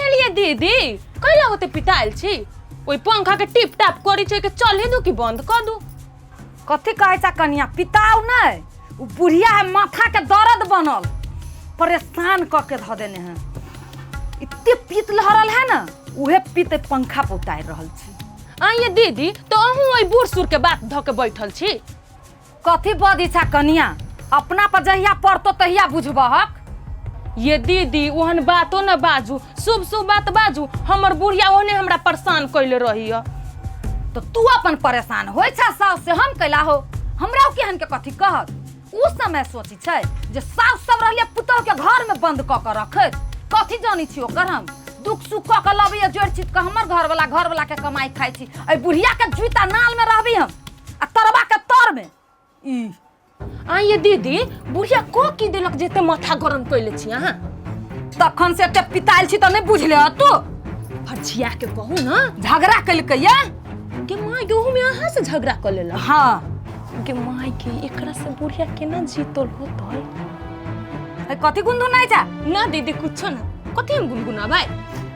एलिए दीदी कैला होते पिटाइल छी ओई पंखा के टिप टाप करी छै के चले दू कि बंद कर दू कथी कहै छ कनिया पिताऊ नहीं उ बुढ़िया है माथा के दर्द बनल परेशान क के ध देने हैं इत्ते पीत लहरल है ना उहे पीते पंखा पे उतार रहल छी आइए दीदी तो अहूँ ओई बूढ़ सूर के बात ध के बैठल छी कथी बदी छ कनिया अपना पर जहिया पड़तो तहिया बुझबहक ये दीदी ओहन बातो न बाजू शुभ शुभ बात बाजू हमर बुढ़िया ओहने हमरा परेशान कइले रही है तो तू अपन परेशान होय छ सास से हम कैला हो हमरा केहन के कथी कहत उस समय सोची छै जे सास सब रहलिए पुतोह के घर में बंद क के रखत कथी जानी छी ओकर हम दुख सुख क के लबिए जोड़ चित के हमर घर वाला के कमाई खाई छी ए बुढ़िया के जूता नाल में रहबी हम आ तरबा के तर में ई आइए दीदी बुढ़िया को की देलक जेते माथा गरम कइले छी अहाँ तखन से ते पिताइल छी त नहीं बुझले तू फरछिया के कहू ना झगड़ा कइलकै या के माय गेहूं में अहाँ से झगड़ा कर लेला हां के माय के एकरा से बुढ़िया केना जीतल होतै ए कथी गुनगुनाइ जा ना दीदी कुछो ना कथी हम गुनगुना भाई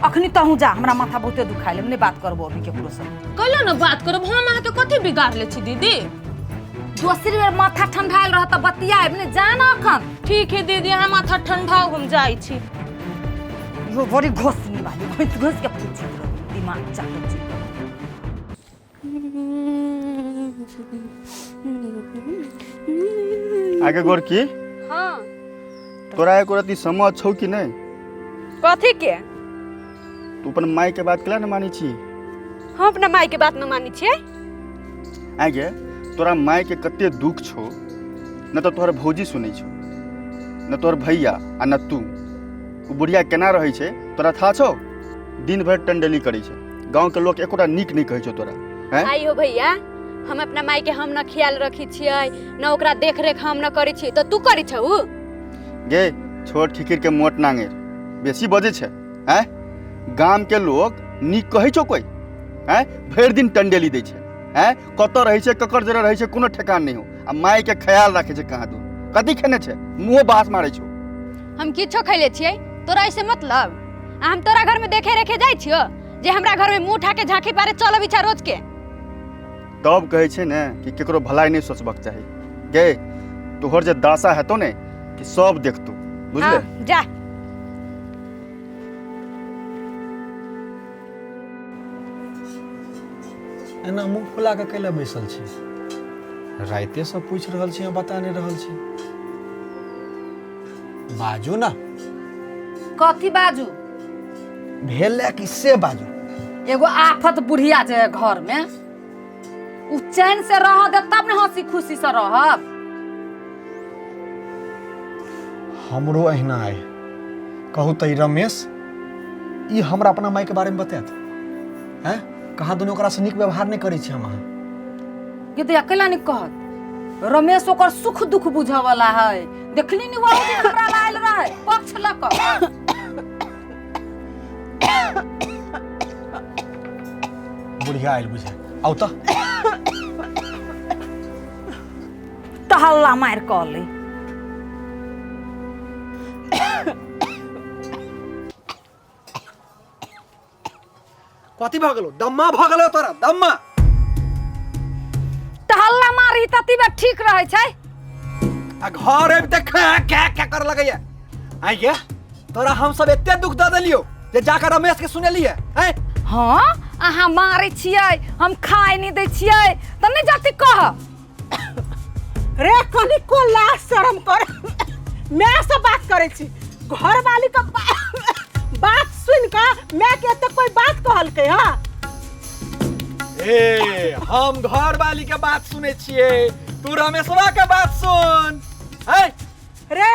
अखनी तहू जा हमरा माथा बहुते दुखाइले हमने बात करबो अभी केकरो से कइला ना बात करब हम अहाँ के कथी बिगाड़ ले छी दीदी दोसरी बेर माथा ठंडाइल रहत बतियाब ने जान अखन ठीक है दीदी हम माथा ठंडाओ हम जाई छी यो बड़ी घोसनी वाली घोस के पूछ दिमाग चाटल छी आगे गोर की हां तोरा एको रती समझ छौ कि नहीं कथी के तू अपन माई के बात केला न मानी छी हम अपना माई के बात न मानी छियै आगे तोरा माई के कते दुख छौ न तो तोहर भौजी सुनै छौ न तोहर भैया आ न तू उ बुढ़िया केना रहै छै तोरा था छौ दिन भर टंडली करै छै गांव के लोग एकोटा नीक नहीं कहै छौ तोरा हैं आई हो भैया हम अपना माई के हम न ख्याल रखी छियै न ओकरा देख रेख हम न करै छी तो तू करै छौ गे छोट ठिकिर के मोट नांगेर बेसी बजे छै हैं गाम के लोग नीक कहै छौ कोई हैं भर दिन टंडली दै छै हैं कत रहै छै ककर जरा रहै छै कोनो ठेकान नहीं हो आ माई के ख्याल राखे छै कहां दूर कथी खेने छै मुंह बास मारै छौ हम किछो खैले छियै तोरा ऐसे मतलब हम तोरा घर में देखे रेखे जाइ छियो जे हमरा घर में मुंह उठा के झांकी पारे चलब इच्छा रोज के तब कहै छै ने कि केकरो भलाई नहीं सोचबाक चाही गे तोहर जे दासा हेतो ने कि सब देखतू बुझले जा एना मुंह फुला के कैला बैसल छी राइते से पूछ रहल छी बता नहीं रहल छी बाजू ना कथी बाजू भेल किससे बाजू एगो आफत बुढ़िया जे घर में उ चैन से रह दे तब ने हंसी खुशी से रहब हमरो अहिना है कहू तई रमेश ई हमरा अपना माई के बारे में बतात हैं कहा दोनों ओकरा से नीक व्यवहार नहीं करै छी हम अहाँ कि तो अकेला नहीं कहत रमेश ओकर सुख दुख बुझे वाला है देखली नहीं वो दिन हमरा लायल रहे पक्ष लक बुढ़िया आइल बुझे आउ त टहल्ला मार कहले कथी भ गेलो दम्मा भ गेलो तोरा दम्मा टहल्ला मारी तती बे ठीक रहे छै आ घर अब देख क्या कर लगैया आई के तोरा हम सब एते दुख द देलियो जे जाकर रमेश के सुनेलिए हैं हां अहाँ मारै छियै हम खाए नहीं दै छियै त नहीं जाति कह रे कनी को लाज शर्म कर मैं से बात करे छी घर वाली का बात सुन का मैं कहते कोई बात कहल के हां ए हम घर वाली के बात सुने छिए तू रमेशवा के बात सुन हैं रे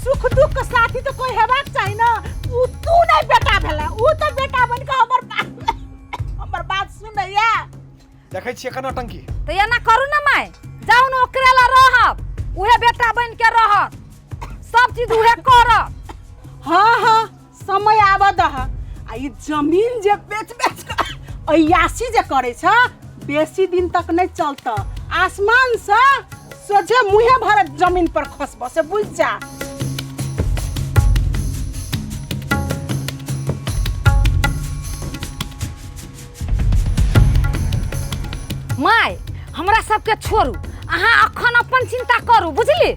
सुख दुख के साथी तो कोई हेबाक चाहिए ना उ तू नहीं बेटा भेला उ तो बेटा बन के हमर बात सुनैया देखै छिए कना टंकी त एना करू ना माय जाऊ न ओकरा ला रहब उहे बेटा बन के रहब सब चीज उहे करब हां हां समय आबा दह आ ई जमीन जे बेच अयासी जे करे छ बेसी दिन तक नहीं चलता आसमान से सोझे मुहे भर जमीन पर खसब से बुझ जा सबके छोड़ू, अहाँ अखन अपन चिंता करू, बुझली?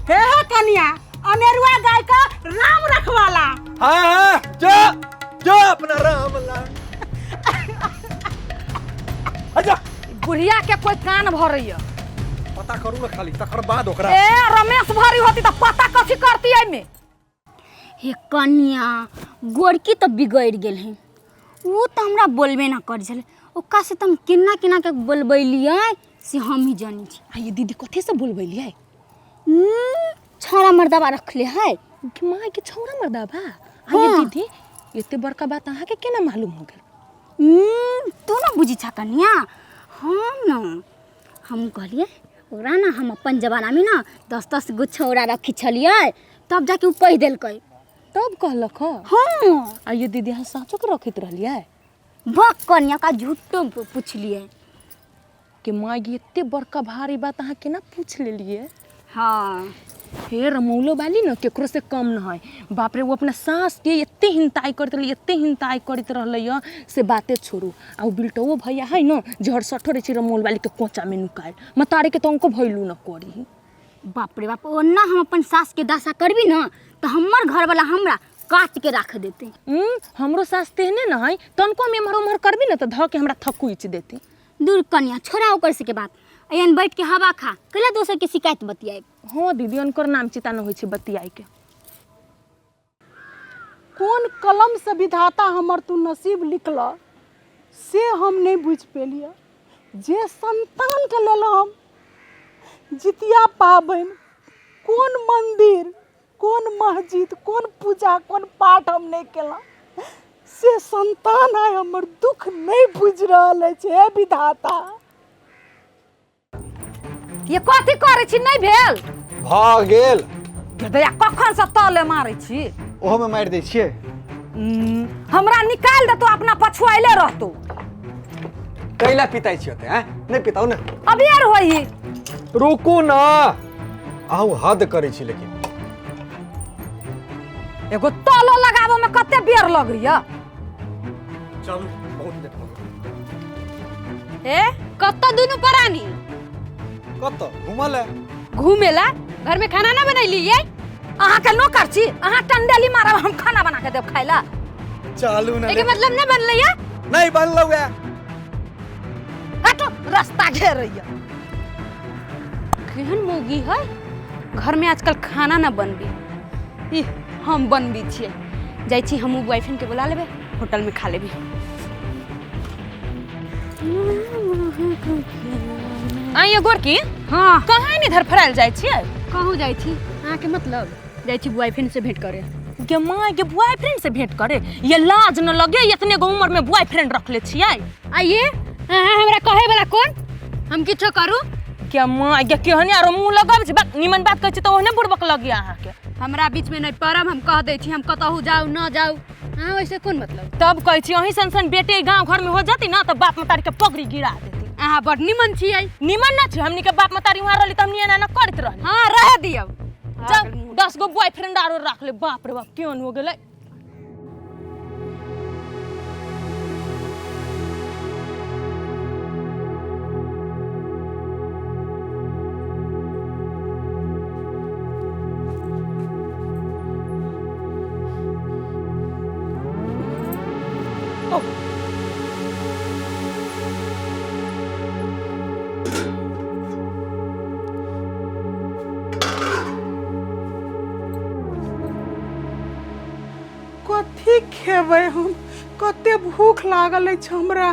हे कन्या, अनेरुआ गाय का राम रखवाला। हाँ जा जा अपना राम ला। अच्छा बुढ़िया के कोई कान भरैया। पता करू ना खाली, तकर बाद ओकरा। ए रमेश भरी होती तो पता कथी करती है में? हे कन्या, गोरकी तो बिगड़ गेल है। वो तो हमरा बोलबे ना कर छले, ओका से तुम किन्ना किन्ना के बोलबैलिए से हम ही जानी छी। आ ये दीदी कथी से बोलबैलिए? छौरा मर्दाबा रखले है कि माँ के छौरा मर्दा बा। आ ये दीदी एते बड़का बात अहाँ के केना मालूम हो गेल? तू ना बुझी छा कन्या, हम कहलिए ओकरा ना हम अपन जमाना में ना 10-10 गो छौरा रखी छलिए, तब जाके उ कह देलकै। तब कहलक ह? हाँ। आ ये दीदी अहाँ साँचो के रखित रहलिए? बक कन्या का झूठो पूछलिए कि माँ ये एते बड़का भारी बात अहाँ केना पूछ लेलिए? हाँ। हे रमौलो वाली न केकरो से कम न है। बाप रे, वो अपना सास के एते हिंताई करत रहली, एते हिंताई करत रहलै से बातें छोड़ू। आ वो बिल्टो भैया है न जहर सठो रे छी रमौल वाली के कोचा में नुकायल, मतारे के तो उनको भइलू न करी। बाप रे बाप, ओन्ना हम अपन सास के दासा करबी ना तो हमर घर वाला हमरा काट के रख देते। हमरो सास तेहने न है, तनको हम एम्हर उम्हर करबी न तो ध के हमरा थकुइच देती। दूर कन्या, छोड़ा ओकर से के बात, अयन बैठ के हवा खा, कला दोसर के शिकायत बतियाए। हाँ दीदी, उनकर नाम चिता न होइ छै बतियाई के। कौन कलम से विधाता हमर तू नसीब लिखल से हम नहीं बुझ पेलिए। जे संतान के लेल हम जितिया पाबन, कौन मंदिर, कौन मस्जिद, कौन पूजा, कौन पाठ हम नहीं केला, से संतान है हमर दुख नहीं बुझ रहा है विधाता। ये कथी करे छी? नहीं भेल? भाग गेल। दया कखन से तले मारे छी? ओहो में मार दै छियै। हमरा निकाल दे तो अपना पछुआइले रहतो। कैला पिताई छियै ते हैं? नहीं पिताऊ ना। अभी यार होई। रुकू ना, आहू हद करे छी। लेकिन एगो तलो लगाबो में कते बेर लग रिया। चलू बहुत लेट हो गेल। ए कत्ता दुनु परानी कत घुमल है? घूमेला? घर में खाना ना बनैली ये? अहाँ के नौकर छी, अहाँ टंडेली मारब, हम खाना बना के देब खाइला। चालू ना। एके मतलब ना बनले ये? नहीं बनलौ है। हटो, रास्ता घेर रहिया। केहन मोगी है? घर में आजकल खाना ना बनबी। ई हम बनबी छियै। जाइ छी हमहू बॉयफ्रेंड के बुला लेबे, होटल में खा लेबी। आइए गोरकी। हाँ, कहाँ इधर फराल जाइ छियै? कहूँ जाइ छी? अहाँ के मतलब जाइ छी बॉयफ्रेंड से भेंट करे। के माँ के बॉयफ्रेंड से भेंट करे? ये लाज न लगे? इतने गो उम्र में बॉयफ्रेंड रख ले छियै? आइए, अहाँ हमरा कहे वाला कौन? हम किछो करू? क्या माँ के केहने आरो मुंह लगब छै? निमन बात कहै छी तो ओहने बुड़बक लगिया अहाँ के। हमरा बीच में नहीं पड़ब, हम कह दै छी हम कतहु जाऊ न जाऊ। हाँ वैसे कौन मतलब? तब कहै छी अहीं सन बेटे गांव घर में हो जाती ना तो बाप मतारी के पगड़ी गिरा देती। अहाँ बड़ निमन छियै। निमन ना छी? हमनी के बाप मतारी वहां रहली त हमनी एना ना करत रहली। हाँ रह दियौ। जब 10 गो बॉयफ्रेंड आरो रख ले, बाप रे बाप केहन हो गेलै। कथी खेबै हम? कते भूख लागल अछि हमरा।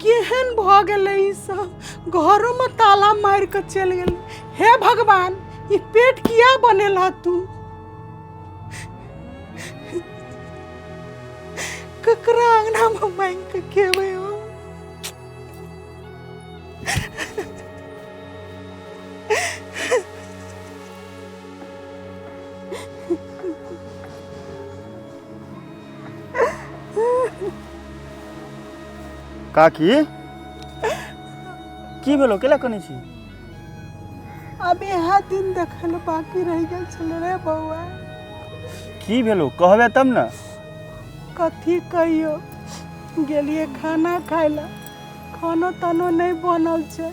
केहन भ गेलै ई सब? घरों में ताला मार के चल गेल। हे भगवान, ई पेट किया बनेला तू? ककरा अंगना में मांग के खेबै हम? काकी की भेलो? केला कने छी? अब यहाँ दिन देखल बाकी रह गल छल रे बउआ। की भेलो कहबे तब ना। कथी कहियो, गेलिए खाना खाए ला, खानो तानो नहीं बनल छे।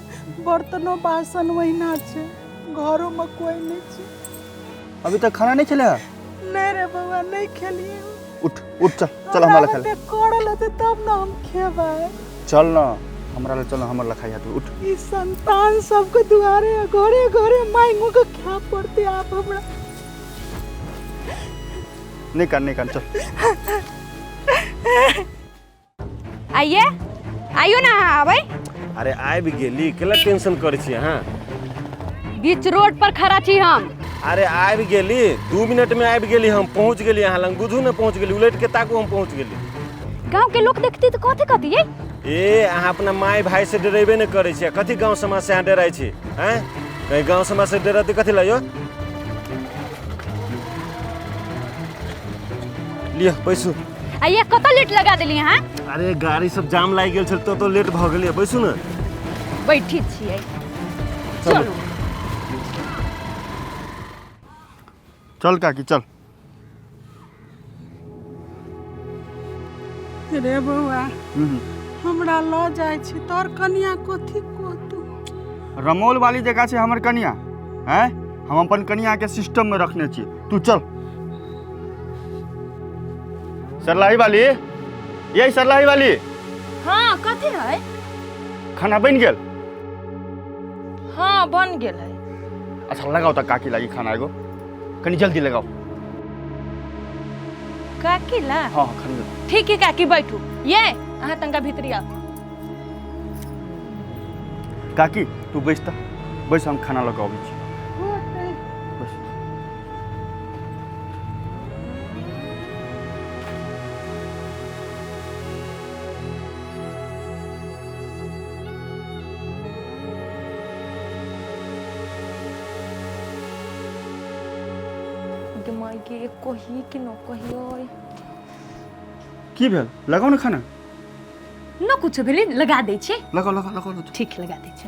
बर्तनों बासन वहीना छे, घरों में कोई नहीं छे। अभी तक खाना नहीं खेला? नहीं रे बाबा, नहीं खेलिए। उठ उठ चल चल हमारा खेल। करल होते तब ना हम खेबै। चल ना हमारा ले, चल ना हमारा खाइया तू उठ। ई संतान सबके दुआरे घरे घरे मांगो के क्या पड़ते आप हमरा। नहीं कर चल। आइए आइयो ना भाई। अरे आबि गेली, केला टेंशन करै छी अहाँ? बीच रोड पर खड़ा छी हम। अरे आबि गेली, 2 मिनट में आबि गेली, हम पहुंच गेली अहाँ लग। बुझू ने पहुंच गेली, उलट के ताकू हम पहुंच गेली। गांव के लोग देखती तो कथी कहती है? ए अहाँ अपना माय भाई से डरेबे नहीं करै छी, कथी गांव समाज से अहाँ डराइ छी? हैं कहीं गांव समाज से डरते कथी लइयो? लियो पैसू। आइए कत लेट लगा देली हां? अरे गाड़ी सब जाम लागि गेल छल तो लेट भ गेलिए। बैसू ने। बैठी छियै। चलू चल काकी चल। रे बउआ, हमरा ल जाय छी, तोर कनिया कथी कहतू? रमोल वाली जगह से हमर कनिया हैं, हम अपन कनिया के सिस्टम में रखने छी। तू चल। सरलाही वाली, यही सरलाही वाली। हाँ कथी है? खाना बन गेल? हाँ बन गेल है। अच्छा लगाओ तक काकी लागी खाना एगो, कनी जल्दी लगाओ। काकी ला? हाँ खाना। ठीक है काकी बैठू। ये अहाँ तंका भीतरी आओ। काकी तू बैठ ता, बैठ हम खाना लगाबे छी। बैठ। माय के कही कि न कहियो की भेल? लगाओ ना खाना। न कुछ भेलै, लगा दै छी। लगाओ लगाओ लगाओ। ठीक लगा दै छी।